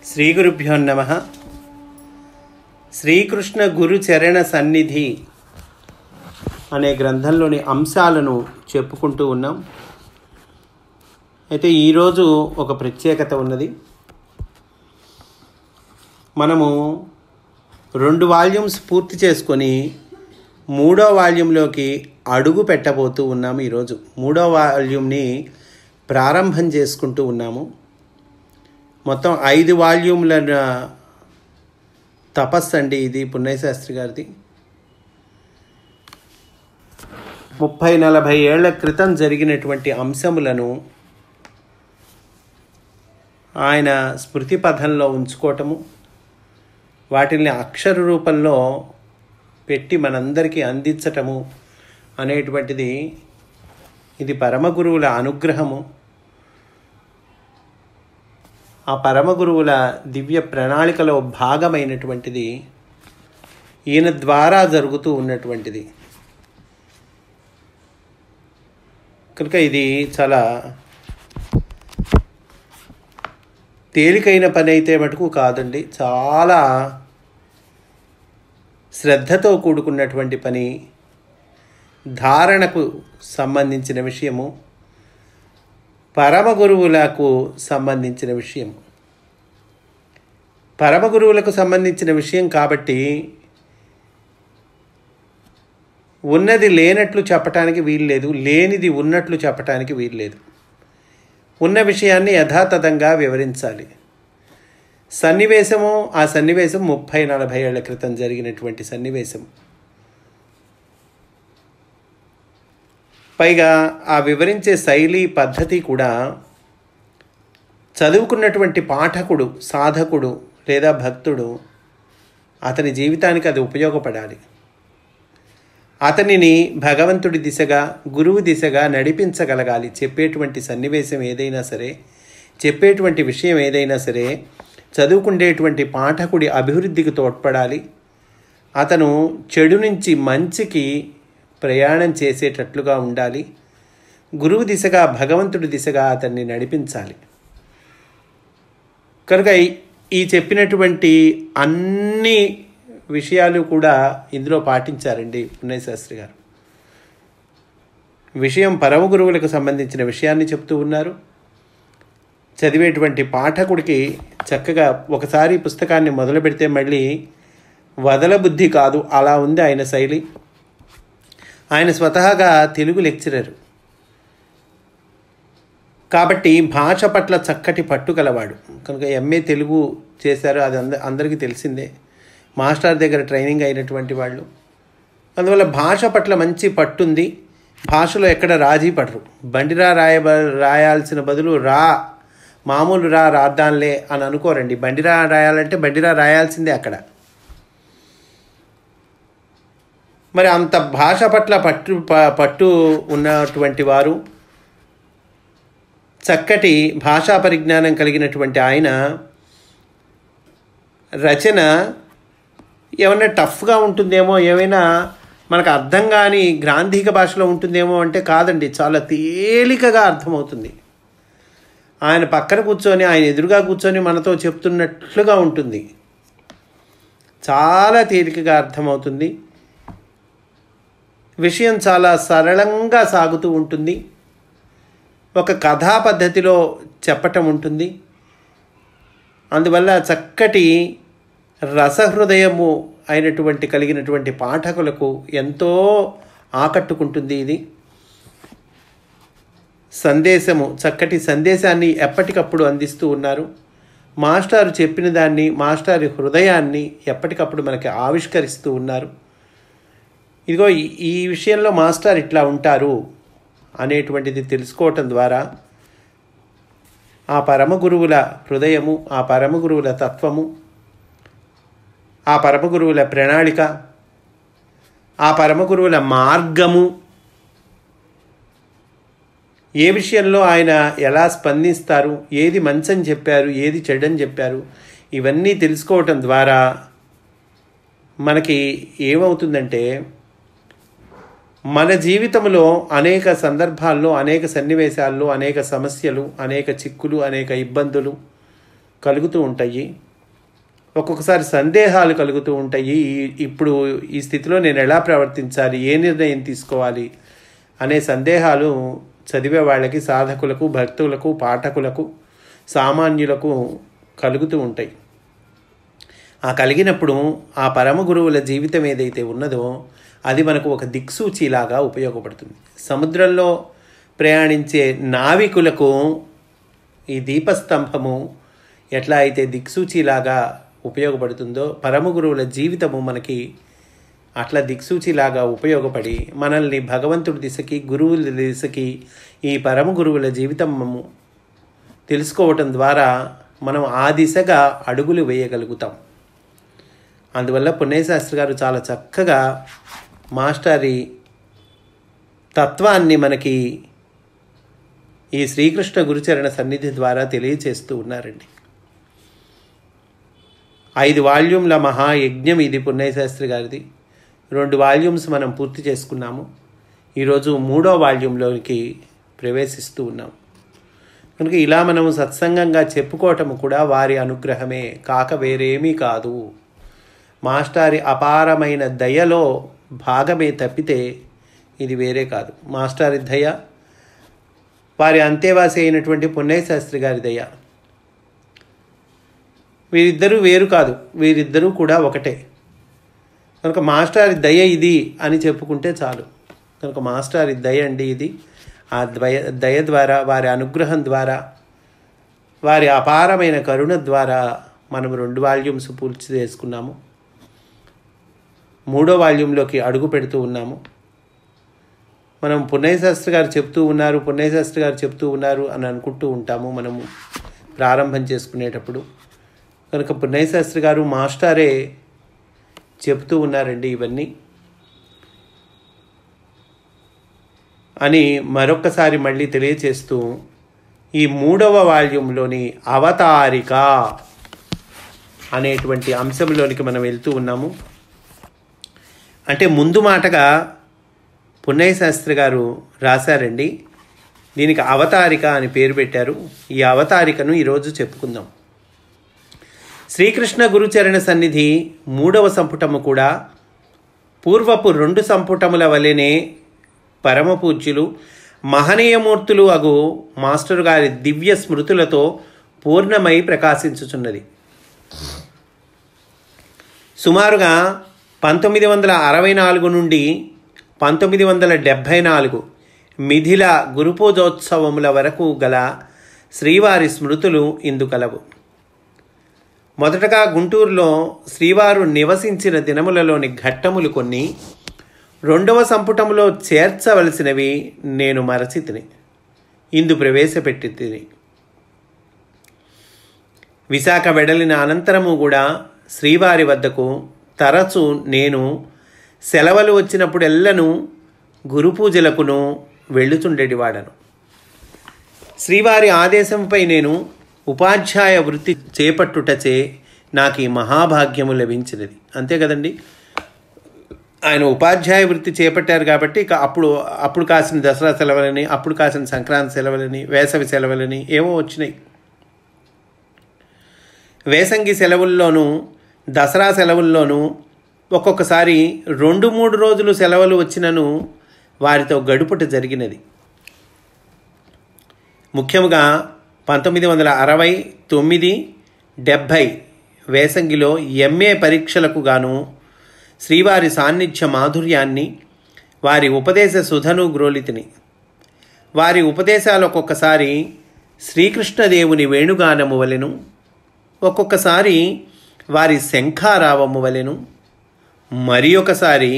శ్రీ గురుభ్యో నమః. శ్రీకృష్ణ గురు చరణ సన్నిధి అనే గ్రంథంలోని అంశాలను చెప్పుకుంటూ ఉన్నాం. అయితే ఈరోజు ఒక ప్రత్యేకత ఉన్నది. మనము 2 వాల్యూమ్స్ పూర్తి చేసుకొని 3వ వాల్యూంలోకి అడుగు పెట్టబోతూ ఉన్నాము. ఈరోజు 3వ వాల్యూమ్ని ప్రారంభం చేసుకుంటూ ఉన్నాము. మొత్తం 5 వాల్యూమ్ల తపస్సు అండి ఇది, పున్నయ్య శాస్త్రి గారిది. 30-40 ఏళ్ల క్రితం జరిగినటువంటి అంశములను ఆయన స్మృతి పథంలో ఉంచుకోవటము, వాటిని అక్షర రూపంలో పెట్టి మనందరికీ అందించటము అనేటువంటిది ఇది పరమ గురువుల అనుగ్రహము. ఆ పరమ గురువుల దివ్య ప్రణాళికలో భాగమైనటువంటిది, ఈయన ద్వారా జరుగుతూ ఉన్నటువంటిది. కనుక ఇది చాలా తేలికైన పని అయితే మటుకు కాదండి. చాలా శ్రద్ధతో కూడుకున్నటువంటి పని, ధారణకు సంబంధించిన విషయము, పరమ గురువులకు సంబంధించిన విషయం. పరమ గురువులకు సంబంధించిన విషయం కాబట్టి ఉన్నది లేనట్లు చెప్పటానికి వీల్లేదు, లేనిది ఉన్నట్లు చెప్పటానికి వీల్లేదు. ఉన్న విషయాన్ని యథాతథంగా వివరించాలి. సన్నివేశము, ఆ సన్నివేశం 30-40 ఏళ్ల క్రితం జరిగినటువంటి సన్నివేశం. పైగా ఆ వివరించే శైలి పద్ధతి కూడా చదువుకున్నటువంటి పాఠకుడు, సాధకుడు లేదా భక్తుడు అతని జీవితానికి అది ఉపయోగపడాలి. అతనిని భగవంతుడి దిశగా, గురువు దిశగా నడిపించగలగాలి. చెప్పేటువంటి సన్నివేశం ఏదైనా సరే, చెప్పేటువంటి విషయం ఏదైనా సరే చదువుకునేటువంటి పాఠకుడి అభివృద్ధికి తోడ్పడాలి. అతను చెడు నుంచి మంచికి ప్రయాణం చేసేటట్లుగా ఉండాలి. గురువు దిశగా, భగవంతుడి దిశగా అతన్ని నడిపించాలి. కనుక ఈ చెప్పినటువంటి అన్ని విషయాలు కూడా ఇందులో పాటించారండి పున్నయ్య శాస్త్రి గారు. విషయం పరమ గురువులకు సంబంధించిన విషయాన్ని చెప్తూ ఉన్నారు. చదివేటువంటి పాఠకుడికి చక్కగా ఒకసారి పుస్తకాన్ని మొదలు పెడితే మళ్ళీ వదలబుద్ధి కాదు, అలా ఉంది ఆయన శైలి. ఆయన స్వతహాగా తెలుగు లెక్చరర్ కాబట్టి భాష పట్ల చక్కటి పట్టు కలవాడు. కనుక ఎంఏ తెలుగు చేశారు, అది అందరికీ తెలిసిందే. మాస్టర్ దగ్గర ట్రైనింగ్ అయినటువంటి వాళ్ళు. అందువల్ల భాష పట్ల మంచి పట్టుంది. భాషలో ఎక్కడ రాజీ పడరు. బండిరా రాయాల్సిన బదులు మామూలు రాద్దాంలే అని అనుకోరండి. బండిరా రాయాలంటే బండిరా రాయాల్సిందే అక్కడ. మరి అంత భాష పట్ల పట్టు ఉన్నటువంటి వారు, చక్కటి భాషా పరిజ్ఞానం కలిగినటువంటి ఆయన రచన ఏమైనా టఫ్గా ఉంటుందేమో, ఏమైనా మనకు అర్థం కాని గ్రాంధిక భాషలో ఉంటుందేమో అంటే కాదండి, చాలా తేలికగా అర్థమవుతుంది. ఆయన పక్కన కూర్చొని, ఆయన ఎదురుగా కూర్చొని మనతో చెప్తున్నట్లుగా ఉంటుంది. చాలా తేలికగా అర్థమవుతుంది. విషయం చాలా సరళంగా సాగుతూ ఉంటుంది. ఒక కథా పద్ధతిలో చెప్పటం ఉంటుంది. అందువల్ల చక్కటి రసహృదయము కలిగినటువంటి పాఠకులకు ఎంతో ఆకట్టుకుంటుంది. ఇది సందేశము, చక్కటి సందేశాన్ని ఎప్పటికప్పుడు అందిస్తూ ఉన్నారు. మాస్టారు చెప్పిన దాన్ని, మాస్టారి హృదయాన్ని ఎప్పటికప్పుడు మనకి ఆవిష్కరిస్తూ ఉన్నారు. ఇదిగో ఈ విషయంలో మాస్టర్ ఇట్లా ఉంటారు అనేటువంటిది తెలుసుకోవటం ద్వారా ఆ పరమ గురువుల హృదయము, ఆ పరమ గురువుల తత్వము, ఆ పరమ గురువుల ప్రణాళిక, ఆ పరమ గురువుల మార్గము, ఏ విషయంలో ఆయన ఎలా స్పందిస్తారు, ఏది మంచని చెప్పారు, ఏది చెడ్డని చెప్పారు, ఇవన్నీ తెలుసుకోవటం ద్వారా మనకి ఏమవుతుందంటే మన జీవితంలో అనేక సందర్భాల్లో, అనేక సన్నివేశాల్లో అనేక సమస్యలు, అనేక చిక్కులు, అనేక ఇబ్బందులు, కలుగుతూ ఉంటాయి. ఒక్కొక్కసారి సందేహాలు కలుగుతూ ఉంటాయి. ఇప్పుడు ఈ స్థితిలో నేను ఎలా ప్రవర్తించాలి, ఏ నిర్ణయం తీసుకోవాలి అనే సందేహాలు చదివే వాళ్ళకి, సాధకులకు, భక్తులకు, పాఠకులకు, సామాన్యులకు కలుగుతూ ఉంటాయి. ఆ కలిగినప్పుడు ఆ పరమ గురువుల జీవితం ఏదైతే ఉన్నదో అది మనకు ఒక దిక్సూచిలాగా ఉపయోగపడుతుంది. సముద్రంలో ప్రయాణించే నావికులకు ఈ దీపస్తంభము ఎట్లా అయితే దిక్సూచిలాగా ఉపయోగపడుతుందో పరమ గురువుల జీవితము మనకి అట్లా దిక్సూచిలాగా ఉపయోగపడి మనల్ని భగవంతుడి దిశకి, గురువుల దిశకి, ఈ పరమ గురువుల జీవితము తెలుసుకోవటం ద్వారా మనం ఆ దిశగా అడుగులు వేయగలుగుతాం. అందువల్ల పున్నయ్యశాస్త్రి గారు చాలా చక్కగా మాస్టారి తత్వాన్ని మనకి ఈ శ్రీకృష్ణ గురుచరణ సన్నిధి ద్వారా తెలియచేస్తూ ఉన్నారండి. 5 వాల్యూమ్ల మహాయజ్ఞం ఇది పున్నయ్యశాస్త్రి గారిది. 2 వాల్యూమ్స్ మనం పూర్తి చేసుకున్నాము. ఈరోజు 3వ వాల్యూంలోకి ప్రవేశిస్తూ ఉన్నాం. కనుక ఇలా మనము సత్సంగంగా చెప్పుకోవటము కూడా వారి అనుగ్రహమే కాక వేరేమీ కాదు. మాస్టారి అపారమైన దయలో భాగమే తప్పితే ఇది వేరే కాదు. మాస్టారి దయ, వారి అంతేవాసి అయినటువంటి పున్నయ్యశాస్త్రి గారి దయ, వీరిద్దరూ వేరు కాదు, వీరిద్దరూ కూడా ఒకటే. కనుక మాస్టారి దయ ఇది అని చెప్పుకుంటే చాలు. కనుక మాస్టారి దయ అండి ఇది. ఆ దయ ద్వారా, వారి అనుగ్రహం ద్వారా, వారి అపారమైన కరుణ ద్వారా మనం 2 వాల్యూమ్స్ పూర్తి చేసుకున్నాము. 3వ వాల్యూంలోకి అడుగు పెడుతూ ఉన్నాము. మనం పున్నయ్యశాస్త్రి గారు చెప్తూ ఉన్నారు, పున్నయ్యశాస్త్రి గారు చెప్తూ ఉన్నారు అని అనుకుంటూ ఉంటాము మనము ప్రారంభం చేసుకునేటప్పుడు. కనుక పున్నయ్యశాస్త్రి గారు మాస్టారే చెప్తూ ఉన్నారండి ఇవన్నీ అని మరొక్కసారి మళ్ళీ తెలియచేస్తూ ఈ 3వ వాల్యూంలోని అవతారిక అనేటువంటి అంశంలోనికి మనం వెళ్తూ ఉన్నాము. అంటే ముందు మాటగా పున్నయ్యశాస్త్రి గారు రాశారండి, దీనికి అవతారిక అని పేరు పెట్టారు. ఈ అవతారికను ఈరోజు చెప్పుకుందాం. శ్రీకృష్ణ గురుచరణ సన్నిధి 3వ సంపుటము కూడా పూర్వపు 2 సంపుటముల వలెనే పరమ పూజ్యులు మహనీయమూర్తులు అగు మాస్టర్ గారి దివ్య స్మృతులతో పూర్ణమై ప్రకాశించుచున్నది. సుమారుగా 1964 నుండి 1974 మిథిల గురుపూజోత్సవముల వరకు గల శ్రీవారి స్మృతులు ఇందు కలవు. మొదటగా గుంటూరులో శ్రీవారు నివసించిన దినములలోని ఘట్టములు కొన్ని 2వ సంపుటములో చేర్చవలసినవి నేను మరచి తిని ఇందు ప్రవేశపెట్టి తిని. విశాఖ వెడలిన అనంతరము కూడా శ్రీవారి వద్దకు తరచు నేను సెలవులు వచ్చినప్పుడెల్లను గురు పూజలకును వెళ్ళుచుండేటివాడను. శ్రీవారి ఆదేశంపై నేను ఉపాధ్యాయ వృత్తి చేపట్టుటచే నాకు ఈ మహాభాగ్యము లభించినది. అంతే కదండి, ఆయన ఉపాధ్యాయ వృత్తి చేపట్టారు కాబట్టి ఇక అప్పుడు కాసిన దసరా సెలవులని, అప్పుడు కాసిన సంక్రాంతి సెలవులని, వేసవి సెలవులని ఏవో వచ్చినాయి. వేసంగి సెలవుల్లోనూ దసరా సెలవుల్లోనూ ఒక్కొక్కసారి 2-3 రోజులు సెలవులు వచ్చినను వారితో గడుపుట జరిగినది. ముఖ్యంగా 1969, 70 వేసంగిలో MA పరీక్షలకు గాను శ్రీవారి సాన్నిధ్య మాధుర్యాన్ని, వారి ఉపదేశ సుధను గ్రోలితిని. వారి ఉపదేశాలు ఒక్కొక్కసారి శ్రీకృష్ణదేవుని వేణుగానము వలెను, ఒక్కొక్కసారి వారి శంఖారావము వలెను, మరి ఒకసారి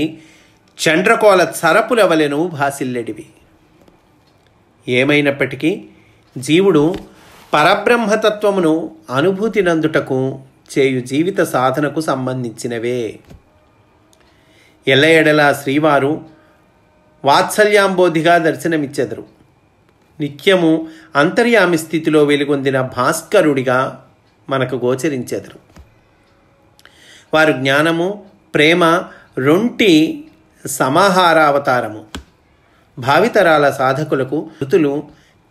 చండ్రకోల చరపుల వలెను భాసిల్లెడివి. ఏమైనప్పటికీ జీవుడు పరబ్రహ్మతత్వమును అనుభూతి నందుటకు చేయు జీవిత సాధనకు సంబంధించినవే. ఎల్లఎడలా శ్రీవారు వాత్సల్యాంబోధిగా దర్శనమిచ్చెదరు. నిత్యము అంతర్యామి స్థితిలో వెలుగొందిన భాస్కరుడిగా మనకు గోచరించెదరు. వారు జ్ఞానము, ప్రేమ రొంటి సమాహారావతారము. భావితరాల సాధకులకు ఋతులు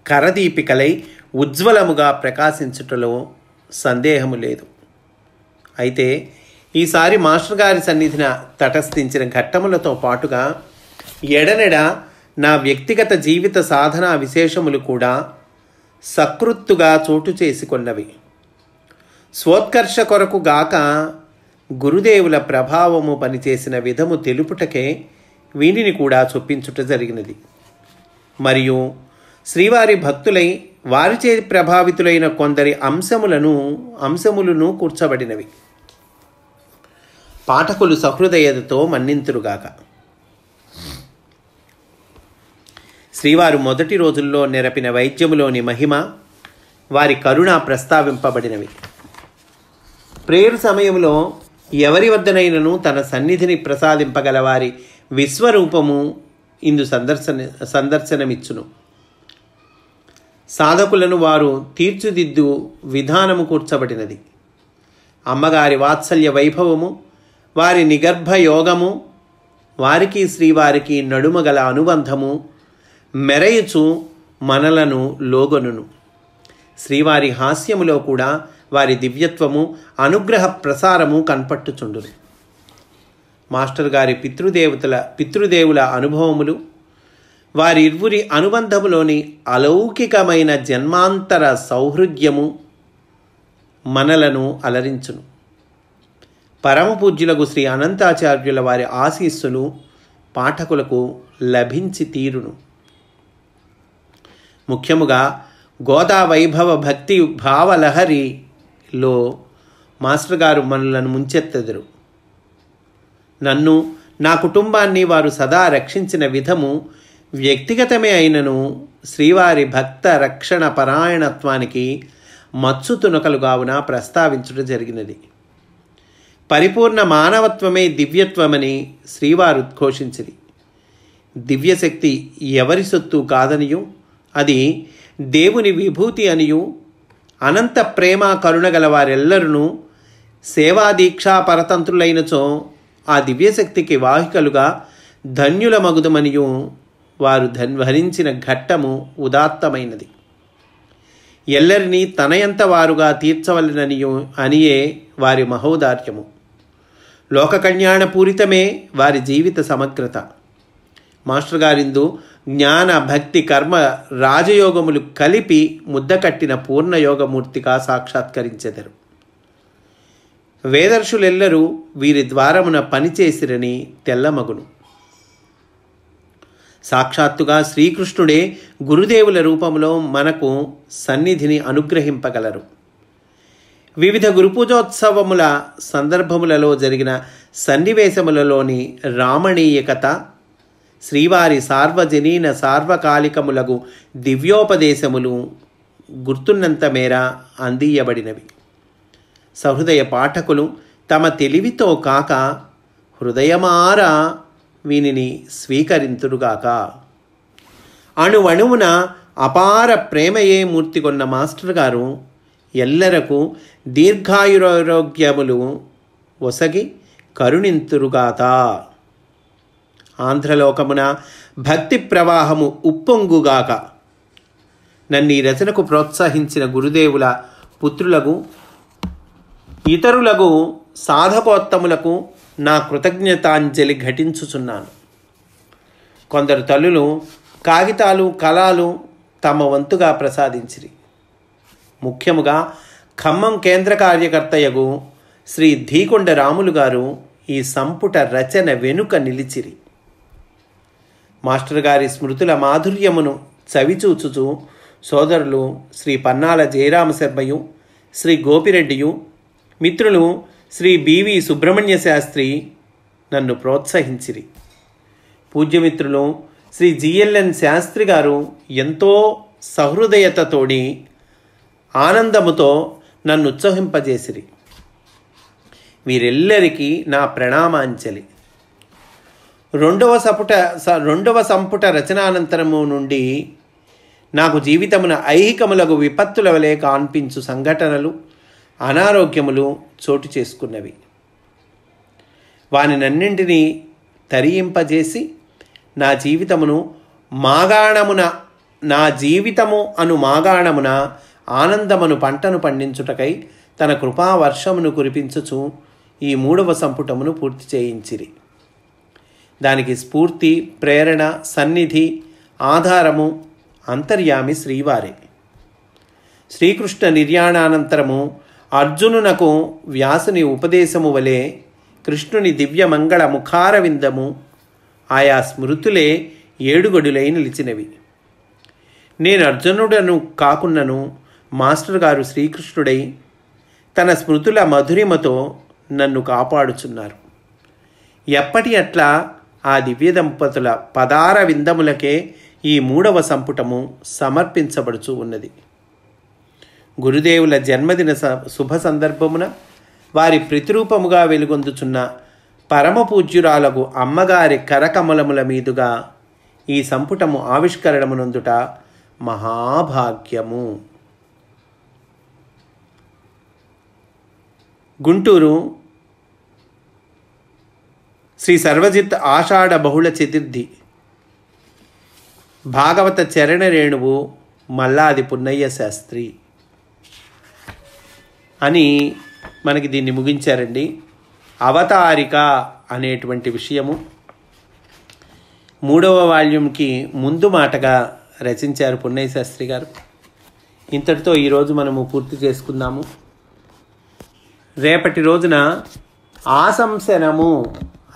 కరదీపికలై ఉజ్వలముగా ప్రకాశించుటలో సందేహము లేదు. అయితే ఈసారి మాస్టర్ గారి సన్నిధిన తటస్థించిన ఘట్టములతో పాటుగా ఎడనెడ నా వ్యక్తిగత జీవిత సాధనా విశేషములు కూడా సకృత్తుగా చోటు చేసుకొన్నవి. స్వోత్కర్ష కొరకు గాక గురుదేవుల ప్రభావము పనిచేసిన విధము తెలుపుటకే వీనిని కూడా చొప్పించుట జరిగినది. మరియు శ్రీవారి భక్తులై వారిచే ప్రభావితులైన కొందరి అంశములను కూర్చబడినవి. పాఠకులు సహృదయతతో మన్నింతురుగాక. శ్రీవారు మొదటి రోజుల్లో నెరపిన వైద్యములోని మహిమ, వారి కరుణ ప్రస్తావింపబడినవి. ప్రేయర్ సమయంలో ఎవరి వద్దనైనను తన సన్నిధిని ప్రసాదింపగల వారి విశ్వరూపము ఇందు సందర్శనమిచ్చును. సాధకులను వారు తీర్చిదిద్దు విధానము కూర్చబడినది. అమ్మగారి వాత్సల్య వైభవము, వారి నిగర్భ యోగము, వారికి శ్రీవారికి నడుమగల అనుబంధము మెరయుచు మనలను లోగొనును. శ్రీవారి హాస్యములో కూడా వారి దివ్యత్వము, అనుగ్రహ ప్రసారము కనపట్టుచుండును. మాస్టర్ గారి పితృదేవుల అనుభవములు, వారిరువురి అనుబంధములోని అలౌకికమైన జన్మాంతర సౌహృద్యము మనలను అలరించును. పరమపూజ్యులకు శ్రీ అనంతాచార్యుల వారి ఆశీస్సులు పాఠకులకు లభించి తీరును. ముఖ్యముగా గోదా వైభవ భక్తి భావలహరిలో మాస్టర్ గారు మనలను ముంచెత్తెదరు. నన్ను, నా కుటుంబాన్ని వారు సదా రక్షించిన విధము వ్యక్తిగతమే అయినను శ్రీవారి భక్త రక్షణ పరాయణత్వానికి మచ్చు తునకలుగావున ప్రస్తావించడం జరిగినది. పరిపూర్ణ మానవత్వమే దివ్యత్వమని శ్రీవారు ఉద్ఘోషించిరి. దివ్యశక్తి ఎవరి సొత్తు కాదనియు, అది దేవుని విభూతి అనియు, అనంత ప్రేమ కరుణగల వారెల్లరూ సేవాదీక్షా పరతంత్రులైనచో ఆ దివ్యశక్తికి వాహికలుగా ధన్యుల మగుదమనియు వారు భరించిన ఘట్టము ఉదాత్తమైనది. ఎల్లరినీ తనయంత వారుగా తీర్చవలననియు అనియే వారి మహోదార్యము. లోక కళ్యాణపూరితమే వారి జీవిత సమగ్రత. మాస్టర్ గారిందు జ్ఞాన, భక్తి, కర్మ, రాజయోగములు కలిపి ముద్దకట్టిన పూర్ణయోగమూర్తిగా సాక్షాత్కరించెదరు. వేదర్షులెల్లరూ వీరి ద్వారమున పనిచేసిరని తెల్లమగును. సాక్షాత్తుగా శ్రీకృష్ణుడే గురుదేవుల రూపంలో మనకు సన్నిధిని అనుగ్రహింపగలరు. వివిధ గురుపూజోత్సవముల సందర్భములలో జరిగిన సన్నివేశములలోని రామణీయకత, శ్రీవారి సార్వజనీన సార్వకాలికములగు దివ్యోపదేశములు గుర్తున్నంత మేర అందియబడినవి. సహృదయ పాఠకులు తమ తెలివితో కాక హృదయమారా వీనిని స్వీకరింతురుగాక. అణువణువున అపార ప్రేమయే మూర్తి కొన్న మాస్టర్ గారు ఎల్లరకు దీర్ఘాయురోగ్యములు ఒసగి కరుణింతురుగాక. ఆంధ్రలోకమున భక్తి ప్రవాహము ఉప్పొంగుగాక. నన్ను ఈ రచనకు ప్రోత్సహించిన గురుదేవుల పుత్రులకు, ఇతరులకు, సాధకోత్తములకు నా కృతజ్ఞతాంజలి ఘటించుచున్నాను. కొందరు తల్లులు కాగితాలు, కళాలు తమ వంతుగా ప్రసాదించిరి. ముఖ్యముగా ఖమ్మం కేంద్ర కార్యకర్తయగు శ్రీ ధీకొండ రాములు గారు ఈ సంపుట రచన వెనుక నిలిచిరి. మాస్టర్ గారి స్మృతుల మాధుర్యమును చవిచూచుచు సోదరులు శ్రీ పన్నాల జయరామ శర్మయు, శ్రీ గోపిరెడ్డియు, మిత్రులు శ్రీ బివి సుబ్రహ్మణ్య శాస్త్రి నన్ను ప్రోత్సహించిరి. పూజ్యమిత్రులు శ్రీ జిఎల్ఎన్ శాస్త్రి గారు ఎంతో సహృదయతతోని ఆనందముతో నన్ను ఉత్సహింపజేసిరి. వీరెల్లరికీ నా ప్రణామాంజలి. రెండవ సంపుట రచనానంతరము నుండి నాకు జీవితమున ఐహికములకు విపత్తుల వలె కాన్పించు సంఘటనలు, అనారోగ్యములు చోటు చేసుకున్నవి. వానినన్నింటినీ తరియింపజేసి నా జీవితము అను మాగాణమున ఆనందమను పంటను పండించుటకై తన కృపావర్షమును కురిపించుచు ఈ 3వ సంపుటమును పూర్తి చేయించిరి. దానికి స్ఫూర్తి, ప్రేరణ, సన్నిధి, ఆధారము అంతర్యామి శ్రీవారే. శ్రీకృష్ణ నిర్యాణానంతరము అర్జునునకు వ్యాసుని ఉపదేశము వలె కృష్ణుని దివ్యమంగళ ముఖారవిందము ఆయా స్మృతులే ఏడుగడులై నిలిచినవి. నేను అర్జునుడను కాకున్నను మాస్టర్ గారు శ్రీకృష్ణుడై తన స్మృతుల మధురిమతో నన్ను కాపాడుచున్నారు. ఎప్పటి అట్లా ఆ దివ్య దంపతుల పదార విందములకే ఈ 3వ సంపుటము సమర్పించబడుచు ఉన్నది. గురుదేవుల జన్మదిన శుభ సందర్భమున వారి ప్రతిరూపముగా వెలుగొందుచున్న పరమపూజ్యురాలకు అమ్మగారి కరకమలముల మీదుగా ఈ సంపుటము ఆవిష్కరణమునందుట మహాభాగ్యము. గుంటూరు శ్రీ సర్వజిత్ ఆషాఢ బహుళ చతుర్థి భాగవత చరణ రేణువు మల్లాది పున్నయ్య శాస్త్రి అని మనకి దీన్ని ముగించారండి. అవతారిక అనేటువంటి విషయము 3వ వాల్యూమ్కి ముందు మాటగా రచించారు పున్నయ్య శాస్త్రి గారు. ఇంతటితో ఈరోజు మనము పూర్తి చేసుకుందాము. రేపటి రోజున ఆశంసనము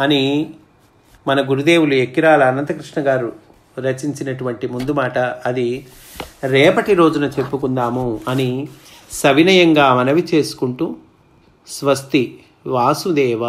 అని మన గురుదేవులు ఎక్కిరాల అనంతకృష్ణ గారు రచించినటువంటి ముందు మాట, అది రేపటి రోజున చెప్పుకుందాము అని సవినయంగా మనవి చేసుకుంటూ స్వస్తి వాసుదేవ.